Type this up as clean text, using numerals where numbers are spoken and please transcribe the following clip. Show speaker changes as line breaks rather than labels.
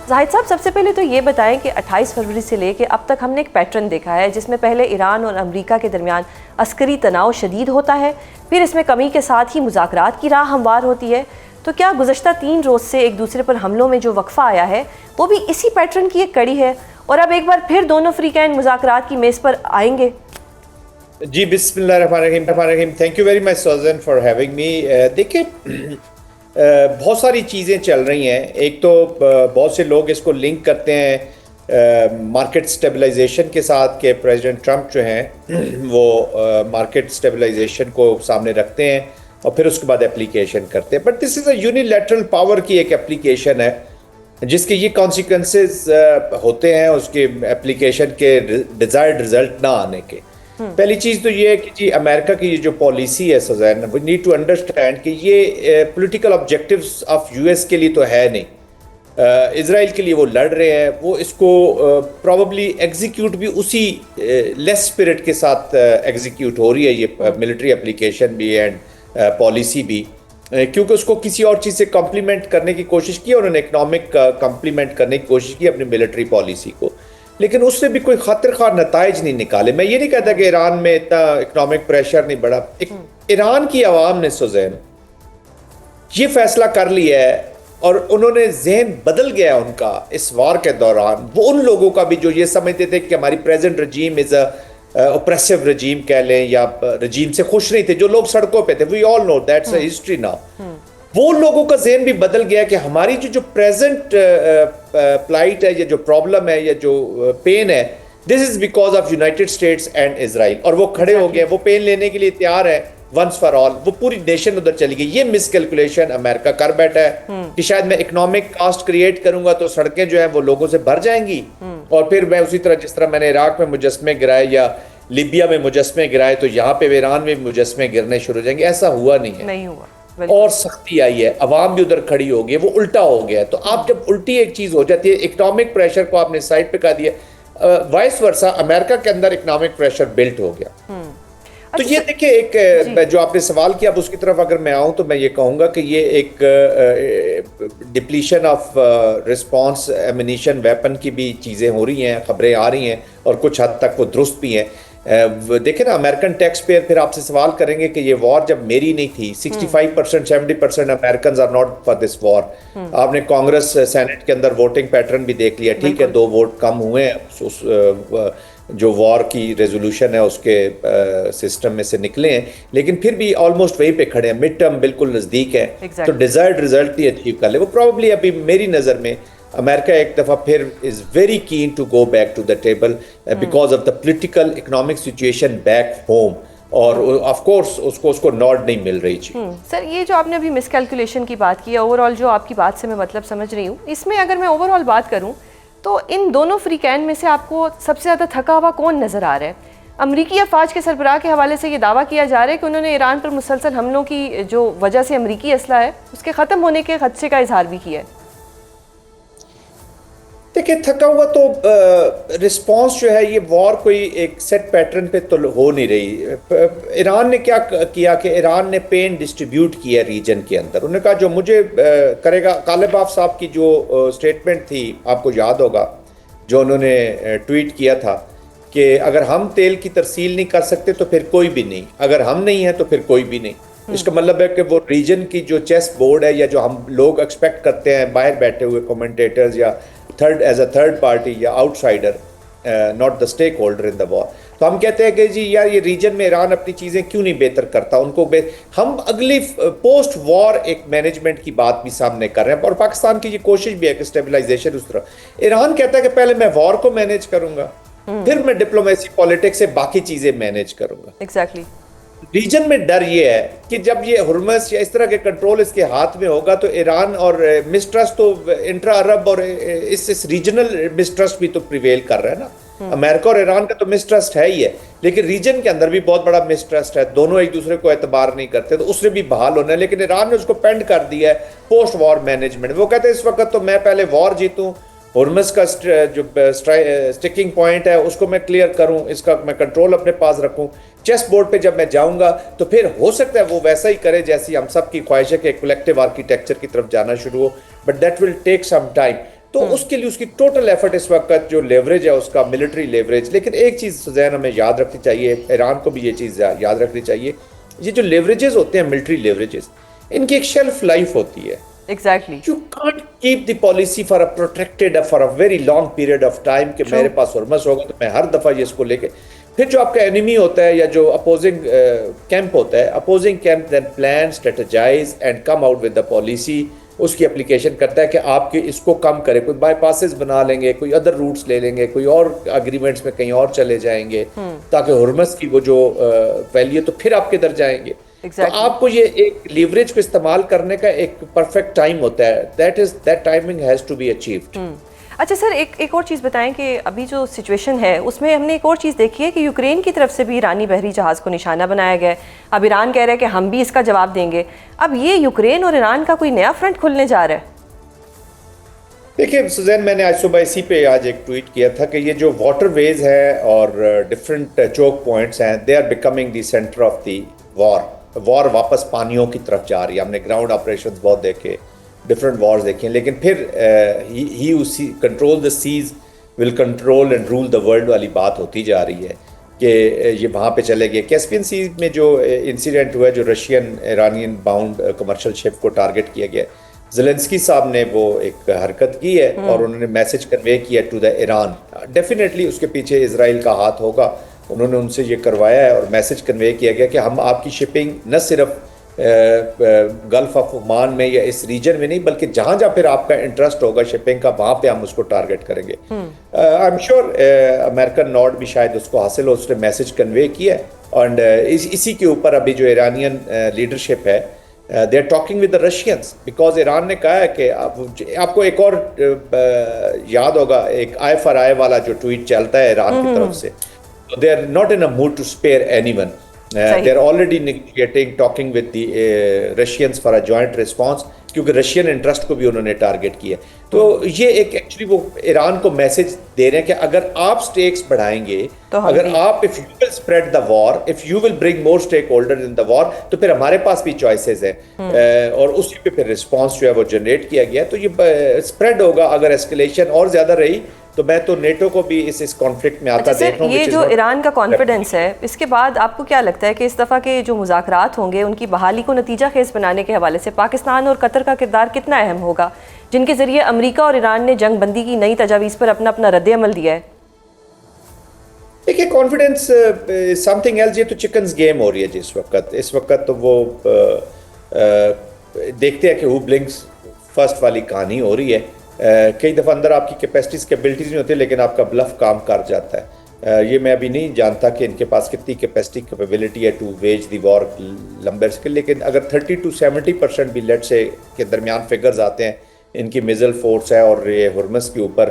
जाहिद साहब, सबसे पहले तो ये बताएं कि 28 फरवरी से लेकर अब तक हमने एक पैटर्न देखा है जिसमें पहले ईरान और अमेरिका के दरमियान अस्करी तनाव शदीद होता है, फिर इसमें कमी के साथ ही मुज़ाकरात की राह हमवार होती है। तो क्या गुज़श्ता 3 रोज़ से एक दूसरे पर हमलों में जो वक्फ़ा आया है वो भी इसी पैटर्न की एक कड़ी है और अब एक बार फिर दोनों फ्रीकैन मुज़ाकरात की मेज़ पर आएंगे?
जी, बिस्मिल्लाहिर्रहमानिर्रहीम। Thank you very much Saujan for having me. देखिए, बहुत सारी चीज़ें चल रही हैं। एक तो बहुत से लोग इसको लिंक करते हैं मार्केट स्टेबलाइजेशन के साथ कि प्रेसिडेंट ट्रंप जो हैं वो मार्केट स्टेबलाइजेशन को सामने रखते हैं और फिर उसके बाद एप्लीकेशन करते हैं। But this is a unilateral power की एक एप्लीकेशन है जिसके ये कॉन्सिक्वेंसेस होते हैं उसके एप्लीकेशन के डिज़ायर्ड रिजल्ट ना आने के। पहली चीज़ तो ये है कि जी अमेरिका की ये जो पॉलिसी है Suzanne, we need to understand कि ये पॉलिटिकल ऑब्जेक्टिव्स ऑफ यूएस के लिए तो है नहीं। इजराइल के लिए वो लड़ रहे हैं, वो इसको प्रॉबली एग्जीक्यूट भी उसी लेस स्पिरिट के साथ एग्जीक्यूट हो रही है ये मिलिट्री एप्लीकेशन भी एंड पॉलिसी भी, क्योंकि उसको किसी और चीज़ से कॉम्प्लीमेंट करने की कोशिश की, उन्होंने इकनॉमिक कॉम्प्लीमेंट करने की कोशिश की अपनी मिलिट्री पॉलिसी को, लेकिन उससे भी कोई खातिर खा नताइज नहीं निकाले। मैं ये नहीं कहता कि ईरान में इतना इकोनॉमिक प्रेशर नहीं बढ़ा। ईरान की आवाम ने सुजैन ये फैसला कर लिया है और उन्होंने जहन बदल गया उनका इस वार के दौरान। वो उन लोगों का भी जो ये समझते थे कि हमारी प्रेजेंट रजीम इज अ ओप्रेसिव रजीम कह लें या रजीम से खुश नहीं थे, जो लोग सड़कों पे थे, we all know that's a history now. वो लोगों का ज़हन भी बदल गया कि हमारी जो प्रेजेंट प्लाइट है या जो प्रॉब्लम है या जो पेन है, this is because of United states and Israel. और वो खड़े हो गए, वो पेन लेने के लिए तैयार है वंस फॉर ऑल। वो पूरी नेशन उधर चली गई। ये मिसकैलकुलेशन अमेरिका कर बैठा है कि शायद मैं इकोनॉमिक कास्ट क्रिएट करूंगा तो सड़कें जो है वो लोगों से भर जाएंगी और फिर मैं उसी तरह जिस तरह मैंने इराक में मुजस्मे गिराए या लीबिया में मुजस्मे गिराए तो यहाँ पे ईरान में मुजस्मे गिरने शुरू हो जाएंगे। ऐसा हुआ नहीं है,
नहीं हुआ।
और सख्ती आई है, अवाम भी उधर खड़ी हो गई, वो उल्टा हो गया है। तो आप जब उल्टी एक चीज हो जाती है, इकोनॉमिक प्रेशर को आपने साइड पे कर दिया, वाइस वर्सा अमेरिका के अंदर इकोनॉमिक प्रेशर बिल्ट हो गया। तो ये देखिए, एक जो आपने सवाल किया अब उसकी तरफ अगर मैं आऊं तो मैं ये कहूंगा कि ये एक डिप्लीशन ऑफ रिस्पांस एमिनिशन वेपन की भी चीजें हो रही हैं, खबरें आ रही हैं और कुछ हद तक वो दुरुस्त भी हैं। देखें ना, अमेरिकन टैक्स पेयर फिर आपसे सवाल करेंगे कि ये वॉर जब मेरी नहीं थी, 65% 70% American are not for this war. आपने कांग्रेस सेनेट के अंदर वोटिंग पैटर्न भी देख लिया, ठीक है 2 वोट कम हुए हैं, जो वॉर की रेजोल्यूशन है उसके सिस्टम में से निकले हैं, लेकिन फिर भी ऑलमोस्ट वहीं पे खड़े हैं, मिड टर्म बिल्कुल नज़दीक है। तो डिजायर्ड रिजल्ट ही अचीव कर ले वो प्रॉब्ली। अभी मेरी नज़र में अमेरिका एक दफ़ा फिर is very keen to go back to the table because of the political economic situation back home, और ऑफ कोर्स उसको नॉड नहीं मिल रही थी।
सर, ये जो आपने अभी मिसकैलकुलेशन की बात की, ओवरऑल जो आपकी बात से मैं मतलब समझ रही हूँ, इसमें अगर मैं ओवरऑल बात करूँ तो इन दोनों फ्रीकैन में से आपको सबसे ज़्यादा थका हुआ कौन नज़र आ रहा है? अमरीकी अफवाज के सरबराह के हवाले से ये दावा किया जा रहा है कि उन्होंने ईरान पर मुसलसल हमलों की जो वजह से अमरीकी असला है उसके ख़त्म होने के खदशे का इजहार भी किया है।
देखिए, थका हुआ तो रिस्पांस जो है ये वॉर कोई एक सेट पैटर्न पे तो हो नहीं रही। ईरान ने क्या किया कि ईरान ने पेन डिस्ट्रीब्यूट किया रीजन के अंदर। उन्होंने कहा जो मुझे करेगा, कालिबाफ साहब की जो स्टेटमेंट थी आपको याद होगा, जो उन्होंने ट्वीट किया था कि अगर हम तेल की तरसील नहीं कर सकते तो फिर कोई भी नहीं, अगर हम नहीं है तो फिर कोई भी नहीं। इसका मतलब है कि वो रीजन की जो चेस बोर्ड है या जो हम लोग एक्सपेक्ट करते हैं बाहर बैठे हुए कमेंटेटर्स या एज अ थर्ड पार्टी या outsider, not the stakeholder in the war, तो हम कहते हैं कि जी यार ये रीजन में ईरान अपनी चीज़ें क्यों नहीं बेहतर करता, उनको हम अगली पोस्ट वॉर एक मैनेजमेंट की बात भी सामने कर रहे हैं और पाकिस्तान की ये कोशिश भी है कि स्टेबलाइजेशन उस तरह। ईरान कहता है कि पहले मैं वॉर को मैनेज करूंगा, फिर मैं डिप्लोमेसी पॉलिटिक्स से बाकी चीज़ें मैनेज करूंगा।
एग्जैक्टली।
रीजन में डर ये है कि जब ये हुर्मस या इस तरह के कंट्रोल इसके हाथ में होगा तो ईरान और मिसट्रस्ट तो इंट्रा अरब और इस रीजनल मिसट्रस्ट भी तो प्रिवेल कर रहा है ना। अमेरिका और ईरान का तो मिसट्रस्ट है ही है, लेकिन रीजन के अंदर भी बहुत बड़ा मिसट्रस्ट है, दोनों एक दूसरे को एतबार नहीं करते, तो उससे भी बहाल होना है। लेकिन ईरान ने उसको पेंड कर दिया है पोस्ट वॉर मैनेजमेंट। वो कहते हैं इस वक्त तो मैं पहले वॉर जीतूं, हुर्मस का जो स्टिकिंग पॉइंट है उसको मैं क्लियर करूं, इसका मैं कंट्रोल अपने पास रखूं, चेस बोर्ड पे जब मैं जाऊंगा तो फिर हो सकता है वो वैसा ही करे जैसी हम सब की ख्वाहिश है कि कलेक्टिव आर्किटेक्चर की तरफ जाना शुरू हो, but that will take some time. तो उसके लिए उसकी टोटल एफर्ट इस वक्त जो लेवरेज है उसका मिलिट्री लेवरेज। लेकिन एक चीज़ सुजैन हमें याद रखनी चाहिए, ईरान को भी ये चीज़ याद रखनी चाहिए, ये जो लेवरेजेस होते हैं मिलिट्री लेवरेजेस, इनकी एक शेल्फ लाइफ होती है।
Exactly.
You can't keep the policy for a protracted for a very long period of time कि मेरे पास हरमस होगा तो मैं हर दफ़ा ये इसको लेके, फिर जो आपका एनिमी होता है या जो अपोजिंग कैंप होता है, opposing camp then plan strategize and come out with the policy, उसकी एप्लीकेशन करता है कि आपके इसको कम करे, कोई बाईपासेस बना लेंगे, कोई अदर रूट्स ले लेंगे, कोई और अग्रीमेंट्स में कहीं और चले जाएंगे ताकि हरमस की वो जो वैल्यू, तो फिर आप किधर जाएंगे। तो आपको ये एक लीवरेज को इस्तेमाल करने का एक परफेक्ट टाइम होता है, that timing has to be achieved.
अच्छा सर, एक और चीज़ बताएं कि अभी जो सिचुएशन है उसमें हमने एक और चीज़ देखी है कि यूक्रेन की तरफ से भी ईरानी बहरी जहाज़ को निशाना बनाया गया है। अब ईरान कह रहा है कि हम भी इसका जवाब देंगे। अब ये यूक्रेन और ईरान का कोई नया फ्रंट खुलने जा रहा है?
देखिए सुजैन, मैंने आज सुबह इसी पे आज एक ट्वीट किया था कि ये जो वाटरवेज है और डिफरेंट चोक पॉइंट्स हैं, they are becoming the centre of the war वापस पानियों की तरफ जा रही है। हमने ग्राउंड ऑपरेशंस बहुत देखे, डिफरेंट वॉर्स देखे, लेकिन फिर ही control the seas will control and rule the world वाली बात होती जा रही है कि ये वहाँ पे चले गए। कैस्पियन सी में जो इंसिडेंट हुआ, जो Russian Iranian bound commercial ship को टारगेट किया गया, ज़ेलेंस्की साहब ने वो एक हरकत की है और उन्होंने मैसेज कन्वे किया टू द ईरान। डेफिनेटली उसके पीछे इजराइल का हाथ होगा, उन्होंने उनसे ये करवाया है और मैसेज कन्वे किया गया कि हम आपकी शिपिंग न सिर्फ गल्फ ऑफ ओमान में या इस रीजन में नहीं, बल्कि जहाँ जहाँ फिर आपका इंटरेस्ट होगा शिपिंग का, वहाँ पे हम उसको टारगेट करेंगे। I am sure American not भी शायद उसको हासिल हो, उसने मैसेज कन्वे किया एंड इसी के ऊपर अभी जो ईरानियन लीडरशिप है, they are talking with the Russians, because Iran ने कहा है कि आपको एक और याद होगा, एक आई फॉर आई वाला जो ट्वीट चलता है ईरान की तरफ से, they are not in a mood to spare anyone. They are already negotiating, talking with the Russians for a joint response, क्योंकि रशियन इंटरेस्ट को भी उन्होंने टारगेट किया। तो ये एक एक्चुअली वो ईरान को मैसेज दे रहे हैं कि अगर आप स्टेक्स बढ़ाएंगे, तो अगर आप if you will spread the war, if you will bring more stakeholder in the war, तो फिर हमारे पास भी चॉइसेस हैं और उसी पे फिर रिस्पॉन्स जो है वो जनरेट किया गया। तो ये स्प्रेड होगा, अगर एस्केलेशन और ज्यादा रही तो मैं तो नेटो को भी इस कॉन्फ्लिक्ट में आता देख रहा हूं।
ये जो ईरान का कॉन्फिडेंस है, इसके बाद आपको क्या लगता है कि इस दफ़ा के जो मुज़ाकरात होंगे उनकी बहाली को नतीजा खेज बनाने के हवाले से पाकिस्तान और कतर का किरदार कितना अहम होगा, जिनके ज़रिए अमेरिका और ईरान ने जंग बंदी की नई तजावीज़ पर अपना अपना रद्द अमल दिया है?
देखिए, कॉन्फिडेंस समथिंग एल्स। ये तो चिकन्स गेम हो रही है जी इस वक्त तो वो देखते हैं कि हु ब्लिंक्स फर्स्ट वाली कहानी हो रही है। कई दफ़ा अंदर आपकी कैपेसिटीज कैपेबिलिटीज नहीं होती, लेकिन आपका ब्लफ काम कर जाता है। ये मैं अभी नहीं जानता कि इनके पास कितनी कैपेसिटी कैपेबिलिटी है टू वेज दी वॉर लंबे के, लेकिन अगर 30 to 70% भी लेट से के दरमियान फिगर्स आते हैं, इनकी मिजल फोर्स है और ये हरमस के ऊपर